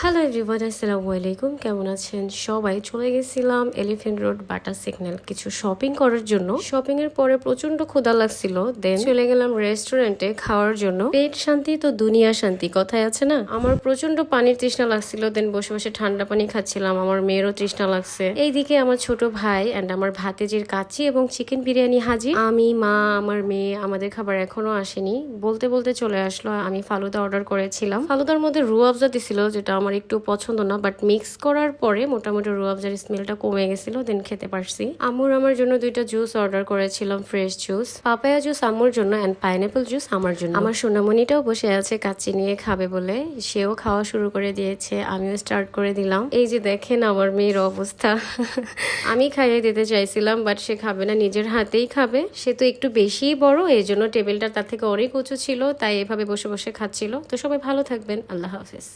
Hello everyone, আসসালামু আলাইকুম। কেমন আছেন সবাই? চলে গেছিলাম এলিফ্যান্ট রোড বাটার সিগন্যাল কিছু শপিং করার জন্য। শপিং এর পরে প্রচন্ড ক্ষুধা লাগছিল, দেন চলে গেলাম রেস্টুরেন্টে খাওয়ার জন্য। পেট শান্তি তো দুনিয়া শান্তি কথায় আছে না। আমার প্রচন্ড পানির তৃষ্ণা লাগছিল, দেন বসে বসে ঠান্ডা পানি খাচ্ছিলাম। আমার মেয়েরও তৃষ্ণা লাগছে। এইদিকে আমার ছোট ভাই অ্যান্ড আমার ভাতেজির কাচ্চি এবং চিকেন বিরিয়ানি হাজির। আমি, মা, আমার মেয়ে, আমাদের খাবার এখনো আসেনি। বলতে বলতে চলে আসলো। আমি ফালুদা অর্ডার করেছিলাম। ফালুদার মধ্যে রুয়াবজা দিছিল, যেটা আমার একটু পছন্দ না, বাট মিক্স করার পরে মোটামুটি রুয়াবজার স্মেলটা কমে গেছিল, দেন খেতে পারছি। আম্মুর আমার জন্য দুইটা জুস অর্ডার করেছিলাম, ফ্রেশ জুস, পাপায়া জুস আম্মুর জন্য অ্যান্ড পাইনাপল জুস আমার জন্য। আমার সোনামণিটাও বসে আছে কাচ্চি নিয়ে খাবে বলে, সেও খাওয়া শুরু করে দিয়েছে, আমিও স্টার্ট করে দিলাম। এই যে দেখেন আমার মেয়ের অবস্থা। আমি খাইয়ে দিতে চাইছিলাম, বাট সে খাবে না, নিজের হাতেই খাবে। সে তো একটু বেশিই বড়, এই জন্য টেবিলটা তার থেকে অনেক উঁচু ছিল, তাই এভাবে বসে বসে খাচ্ছিল। তো সবাই ভালো থাকবেন, আল্লাহ হাফেজ।